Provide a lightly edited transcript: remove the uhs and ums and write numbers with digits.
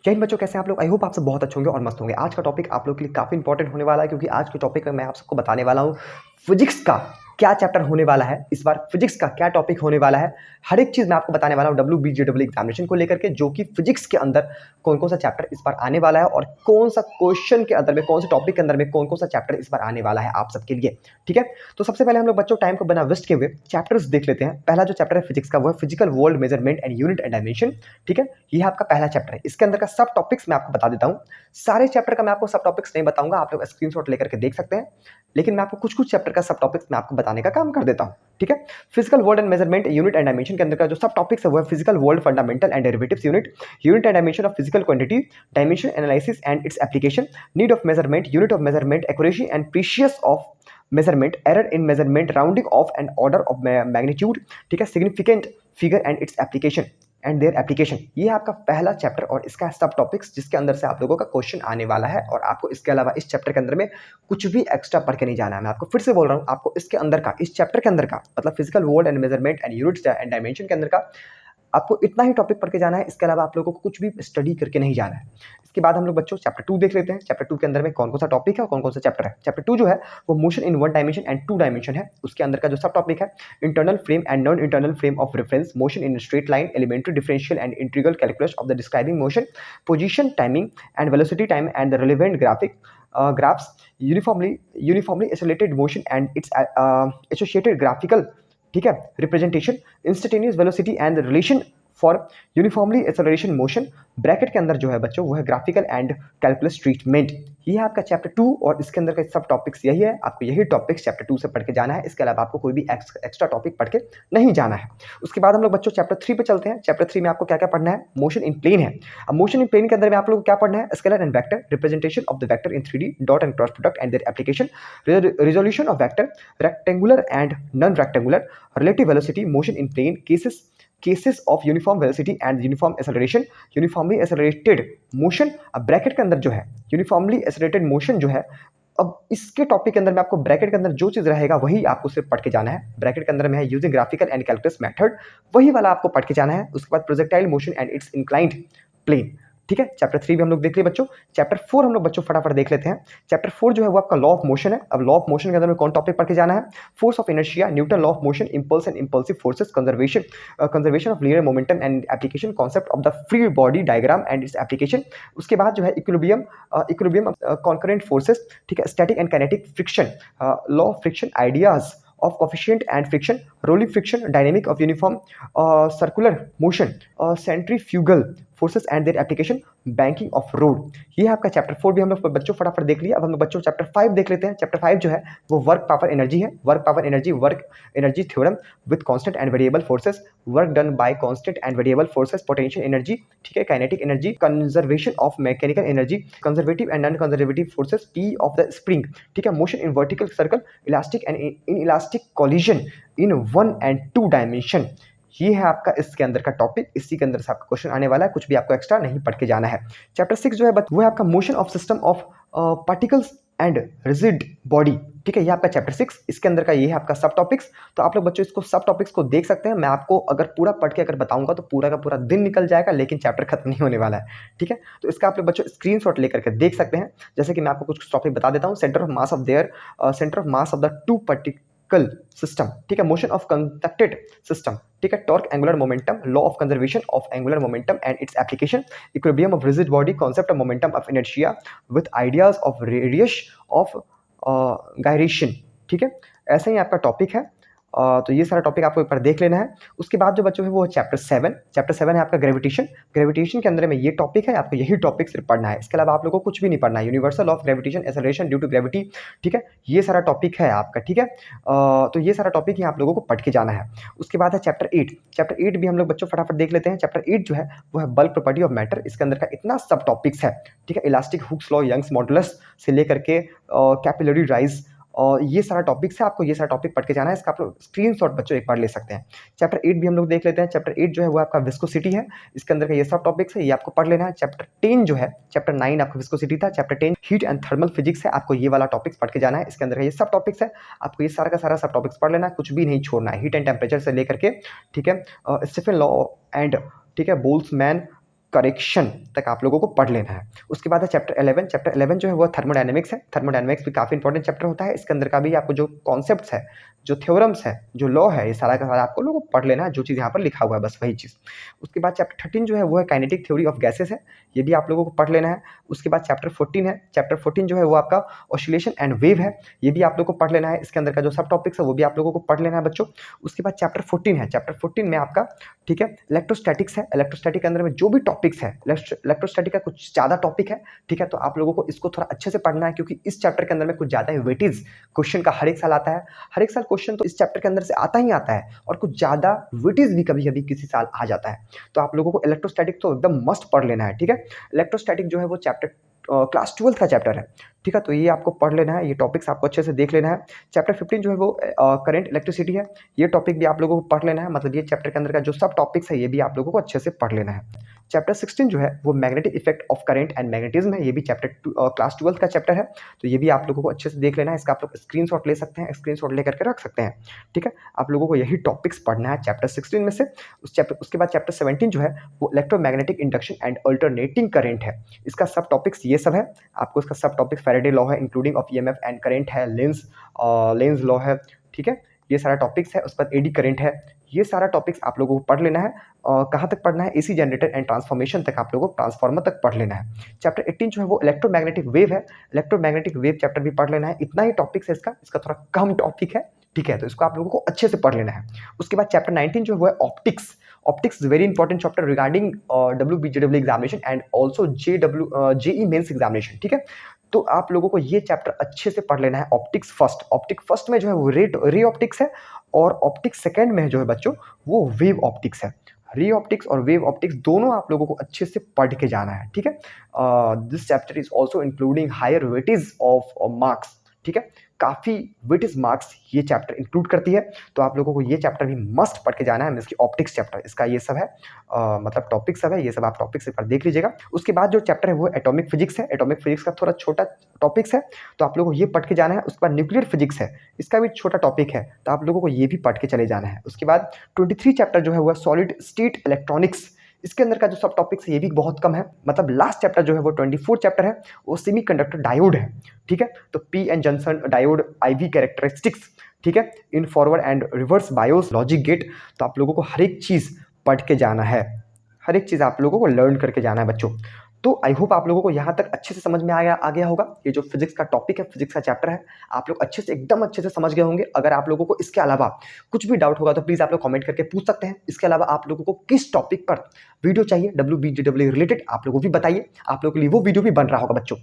जय हिंद बच्चों, कैसे हैं आप लोग। आई होप आप सब बहुत अच्छे होंगे और मस्त होंगे। आज का टॉपिक आप लोग के लिए काफ़ी इंपॉर्टेंट होने वाला है, क्योंकि आज के टॉपिक में मैं आप सबको बताने वाला हूँ फिजिक्स का क्या चैप्टर होने वाला है। इस बार फिजिक्स का क्या टॉपिक होने वाला है, हर एक चीज़ मैं आपको बताने वाला हूँ WBGW एग्जामिनेशन को लेकर के, जो कि फिजिक्स के अंदर कौन कौन सा चैप्टर इस बार आने वाला है और कौन सा क्वेश्चन के अंदर में, कौन से टॉपिक के अंदर में कौन कौन सा चैप्टर इस बार आने वाला है आप सबके लिए। ठीक है, तो सबसे पहले हम लोग बच्चों टाइम को बिना वेस्ट किए हुए चैप्टर्स देख लेते हैं। पहला जो चैप्टर है फिजिक्स का वो है physical world measurement and unit and dimension. ठीक है, ये आपका पहला चैप्टर है। इसके अंदर का सब टॉपिक्स मैं आपको बता देता हूँ। सारे चैप्टर का मैं आपको सब टॉपिक्स नहीं बताऊंगा, आप लोग स्क्रीनशॉट लेकर के देख सकते हैं, लेकिन मैं आपको कुछ कुछ चैप्टर का सब टॉपिक्स मैं आपको बताने का काम कर देता हूँ। ठीक है, physical world and measurement unit and dimension के अंदर का जो सब टॉपिक्स है वो है physical world fundamental and derivatives unit, unit and dimension of physical quantity, dimension analysis and its application, need of measurement, unit of measurement, accuracy and precious of measurement, error in measurement, rounding off and order of magnitude. ठीक है, significant figure and its application and their application. ये है आपका पहला chapter और इसका सब topics, जिसके अंदर से आप लोगों का क्वेश्चन आने वाला है। और आपको इसके अलावा इस चैप्टर के अंदर में कुछ भी एक्स्ट्रा पढ़ के नहीं जाना है। मैं आपको फिर से बोल रहा हूँ, आपको इसके अंदर का, इस चैप्टर के अंदर का, मतलब physical world and measurement and units and dimension के अंदर का आपको इतना ही टॉपिक पढ़ के जाना है। इसके अलावा आप लोगों को कुछ भी स्टडी करके नहीं जाना है। इसके बाद हम लोग बच्चों चैप्टर 2 देख लेते हैं। चैप्टर 2 के अंदर में कौन कौन सा टॉपिक है और कौन कौन सा चैप्टर है। चैप्टर 2 जो है वो motion in 1 dimension and 2 dimension है। उसके अंदर का जो सब टॉपिक है internal frame and non internal frame of reference, motion in straight line, elementary differential and integral calculus of the describing motion, position, timing and velocity time and the relevant graphs, uniformly isolated motion and its associated graphical, ठीक है, representation, instantaneous velocity and relation for uniformly acceleration motion. Bracket के अंदर जो है बच्चों वो है graphical and calculus treatment. ये है आपका चैप्टर 2 और इसके अंदर का सब टॉपिक्स यही है। आपको यही टॉपिक्स चैप्टर 2 से पढ़ के जाना है। इसके अलावा आपको कोई भी एक्स्ट्रा टॉपिक पढ़ के नहीं जाना है। उसके बाद हम लोग बच्चों चैप्टर 3 पे चलते हैं। चैप्टर 3 में आपको क्या क्या पढ़ना है। मोशन इन प्लेन है। अब मोशन इन प्लेन के अंदर में आप लोग क्या पढ़ना है, scalar and vector, representation of the vector in 3D, dot and cross product and their application, resolution of vector, rectangular and non rectangular, relative velocity, motion in plane, cases of uniform velocity and uniform acceleration, uniformly accelerated motion। अब bracket के अंदर जो है uniformly accelerated motion जो है, अब इसके topic के अंदर में आपको ब्रैकेट के अंदर जो चीज रहेगा वही आपको सिर्फ पढ़ के जाना है। ब्रैकेट के अंदर में है using graphical and calculus method, वही वाला आपको पढ़ के जाना है। उसके बाद projectile motion and its inclined plane. ठीक है, चैप्टर 3 भी हम लोग देख लिए बच्चों। चैप्टर 4 हम लोग बच्चों फटाफट देख लेते हैं। चैप्टर 4 जो है वो आपका लॉ ऑफ मोशन है। अब लॉ ऑफ मोशन के अंदर में कौन टॉपिक पढ़ के जाना है, force of inertia, Newton law of motion, impulse and impulsive forces, conservation of linear momentum and application, concept of the free body diagram and its application. उसके बाद जो है इक्विलिब्रियम कॉन्करेंट फोर्सेस, ठीक है, static and kinetic friction, law of friction, ideas of coefficient and friction, rolling friction, dynamic of uniform circular motion, centrifugal forces and their application, banking of road। ये है आपका chapter 4 भी हम लोग बच्चों फटाफट देख लिया। अब हम लोग बच्चों चैप्टर 5 देख लेते हैं। चैप्टर 5 जो है वो वर्क पावर एनर्जी है। Work energy theorem with constant and variable forces, work done by constant and variable forces, potential energy, ठीक है, kinetic energy, conservation of mechanical energy, conservative and non conservative forces, P of the spring, ठीक है, motion in vertical circle, elastic and inelastic collision in 1 and 2 dimension. ये है आपका इसके अंदर का टॉपिक। इसी के अंदर से आपका क्वेश्चन आने वाला है, कुछ भी आपको एक्स्ट्रा नहीं पढ़ के जाना है। चैप्टर 6 जो है वो है आपका motion of system of particles and rigid body. ठीक है, ये आपका चैप्टर 6, इसके अंदर का ये है आपका सब टॉपिक्स। तो आप लोग बच्चों इसको सब टॉपिक्स को देख सकते हैं। मैं आपको अगर पूरा पढ़ के अगर बताऊंगा तो पूरा का पूरा दिन निकल जाएगा, लेकिन चैप्टर खत्म नहीं होने वाला है। ठीक है, तो इसका आप लोग बच्चों स्क्रीनशॉट लेकर के देख सकते हैं। जैसे कि मैं आपको कुछ टॉपिक बता देता हूँ। Centre of mass of the two particle system, ठीक है, मोशन ऑफ कंडक्टेड सिस्टम, ठीक है, torque angular momentum, law of conservation of angular momentum and its application, equilibrium of rigid body, concept of momentum of inertia with ideas of radius of gyration. ठीक है, ऐसा ही आपका topic है। तो ये सारा टॉपिक आपको एक बार देख लेना है। उसके बाद जो बच्चों है वो चैप्टर 7। चैप्टर 7 है आपका ग्रेविटेशन। ग्रेविटेशन के अंदर में ये टॉपिक है, आपको यही टॉपिक सिर्फ पढ़ना है। इसके अलावा आप लोगों को कुछ भी नहीं पढ़ना है। Universal of gravitation, acceleration due to gravity, ठीक है, ये सारा टॉपिक है आपका। ठीक है, तो ये सारा टॉपिक ही आप लोगों को पढ़ के जाना है। उसके बाद है चैप्टर 8। चैप्टर 8 भी हम लोग बच्चों फटाफट देख लेते हैं। चैप्टर 8 जो है वो है बल्क प्रॉपर्टी ऑफ मैटर। इसके अंदर का इतना सब टॉपिक्स है, ठीक है, elastic Hooke's law, Young's modulus से लेकर के कैपिलरी राइज, और ये सारा टॉपिक्स है। आपको ये सारा टॉपिक पढ़ के जाना है। इसका आप लोग स्क्रीनशॉट बच्चों एक बार ले सकते हैं। चैप्टर 8 भी हम लोग देख लेते हैं। चैप्टर 8 जो है वो आपका विस्कोसिटी है। इसके अंदर का ये सब टॉपिक्स है, ये आपको पढ़ लेना है। चैप्टर 10 जो है, चैप्टर 9 आपका विस्कोसिटी था। Chapter 10 heat and thermal physics है। आपको ये वाला टॉपिक्स पढ़ के जाना है। इसके अंदर का ये सब टॉपिक्स है, आपको ये सारा का सारा सब टॉपिक्स पढ़ लेना है, कुछ भी नहीं छोड़ना है। हीट एंड टेम्परेचर से लेकर के, ठीक है, स्टीफन लॉ एंड, ठीक है, बोल्ट्जमैन करेक्शन तक आप लोगों को पढ़ लेना है। उसके बाद है चैप्टर 11। चैप्टर 11 जो है वो थर्मोडायनेमिक्स है। थर्मोडायनेमिक्स भी काफ़ी इंपॉर्टेंट चैप्टर होता है। इसके अंदर का भी आपको जो कॉन्सेप्ट्स है, जो थ्योरम्स है, जो लॉ है, ये सारा का सारा आपको लोगों को पढ़ लेना है, जो चीज़ यहाँ पर लिखा हुआ है बस वही चीज़। उसके बाद चैप्टर 13 जो है वो है काइनेटिक थ्योरी ऑफ गैसेस है, ये भी आप लोगों को पढ़ लेना है। उसके बाद चैप्टर 14 है। चैप्टर 14 जो है वो आपका ऑसिलेशन एंड वेव है, ये भी आप लोगों को पढ़ लेना है। इसके अंदर का जो सब टॉपिक्स है वो भी आप लोगों को पढ़ लेना है बच्चों। उसके बाद चैप्टर 14 है। चैप्टर 14 में आपका ठीक है इलेक्ट्रोस्टैटिक्स है। इलेक्ट्रोस्टैटिक के अंदर में जो भी टॉपिक्स है, इलेक्ट्रोस्टैटिक का कुछ ज़्यादा टॉपिक है, ठीक है, तो आप लोगों को इसको थोड़ा अच्छे से पढ़ना है, क्योंकि इस चैप्टर के अंदर में कुछ ज़्यादा वेटेज क्वेश्चन का हर एक साल आता है। हर एक साल क्वेश्चन तो इस चैप्टर के अंदर से आता ही आता है, और कुछ ज़्यादा वेटेज भी कभी कभी किसी साल आ जाता है। तो आप लोगों को इलेक्ट्रोस्टैटिक तो एकदम मस्ट पढ़ लेना है, ठीक है। इलेक्ट्रोस्टैटिक जो है वो चैप्टर क्लास 12 का चैप्टर है, ठीक है, तो ये आपको पढ़ लेना है, ये टॉपिक्स आपको अच्छे से देख लेना है। चैप्टर 15 जो है वो करंट इलेक्ट्रिसिटी है, ये टॉपिक भी आप लोगों को पढ़ लेना है, मतलब ये चैप्टर के अंदर का जो सब टॉपिक्स है ये भी आप लोगों को अच्छे से पढ़ लेना है। चैप्टर 16 जो है वो magnetic effect of current and magnetism है, ये भी चैप्टर क्लास 12 का चैप्टर है, तो ये भी आप लोगों को अच्छे से देख लेना है। इसका आप लोग स्क्रीनशॉट ले सकते हैं, स्क्रीनशॉट लेकर के रख सकते हैं, ठीक है। आप लोगों को यही टॉपिक्स पढ़ना है चैप्टर 16 में से। उसके बाद चैप्टर 17 जो है वो electromagnetic induction and alternating current है, इसका सब टॉपिक्स ये सब है। आपको इसका सब टॉपिक फैराडे लॉ है, including of EMF and current है, लेंज लॉ है, ठीक है, ये सारा टॉपिक्स है। उसके बाद एडी करंट है, ये सारा टॉपिक्स आप लोगों को पढ़ लेना है। कहाँ तक पढ़ना है? एसी जनरेटर एंड ट्रांसफॉर्मेशन तक आप लोगों को ट्रांसफार्मर तक पढ़ लेना है। चैप्टर 18 जो है वो इलेक्ट्रोमैग्नेटिक वेव है, इलेक्ट्रोमैग्नेटिक वेव चैप्टर भी पढ़ लेना है। इतना ही टॉपिक्स है इसका थोड़ा कम टॉपिक है, ठीक है, तो इसको आप लोगों को अच्छे से पढ़ लेना है। उसके बाद चैप्टर 19 जो है वो है optics. Optics very important chapter regarding WBJW examination and also JEE mains examination, ठीक है। तो आप लोगों को ये चैप्टर अच्छे से पढ़ लेना है। ऑप्टिक्स फर्स्ट में जो है वो रे ऑप्टिक्स है, और ऑप्टिक्स सेकंड में जो है बच्चों वो वेव ऑप्टिक्स है। रे ऑप्टिक्स और वेव ऑप्टिक्स दोनों आप लोगों को अच्छे से पढ़ के जाना है, ठीक है। This chapter is also including higher weightage of marks, ठीक है, काफ़ी वेटेज मार्क्स ये चैप्टर इंक्लूड करती है, तो आप लोगों को ये चैप्टर भी मस्ट पढ़ के जाना है। इसकी ऑप्टिक्स चैप्टर, इसका ये सब है, मतलब टॉपिक सब है, ये सब आप टॉपिक्स एक बार देख लीजिएगा। उसके बाद जो चैप्टर है वो एटॉमिक फिजिक्स है। एटॉमिक फिजिक्स का थोड़ा छोटा टॉपिक्स है, तो आप लोगों को ये पढ़ के जाना है। उसके बाद न्यूक्लियर फिजिक्स है, इसका भी छोटा टॉपिक है, तो आप लोगों को ये भी पढ़ के चले जाना है। उसके बाद 23 चैप्टर जो है वो सॉलिड स्टेट इलेक्ट्रॉनिक्स, इसके अंदर का जो सब टॉपिक्स है ये भी बहुत कम है, मतलब लास्ट चैप्टर जो है वो 24 चैप्टर है, वो सेमीकंडक्टर डायोड है, ठीक है। तो P N junction diode, IV characteristics, ठीक है, in forward and reverse bias logic gate, तो आप लोगों को हर एक चीज़ पढ़ के जाना है, हर एक चीज़ आप लोगों को लर्न करके जाना है बच्चों। तो आई होप आप लोगों को यहाँ तक अच्छे से समझ में आ गया होगा। ये जो फिजिक्स का टॉपिक है, फिजिक्स का चैप्टर है, आप लोग अच्छे से एकदम अच्छे से समझ गए होंगे। अगर आप लोगों को इसके अलावा कुछ भी डाउट होगा तो प्लीज़ आप लोग कमेंट करके पूछ सकते हैं। इसके अलावा आप लोगों को किस टॉपिक पर वीडियो चाहिए WBJW रिलेटेड, आप लोगों को भी बताइए, आप लोगों के लिए वो वीडियो भी बन रहा होगा बच्चों।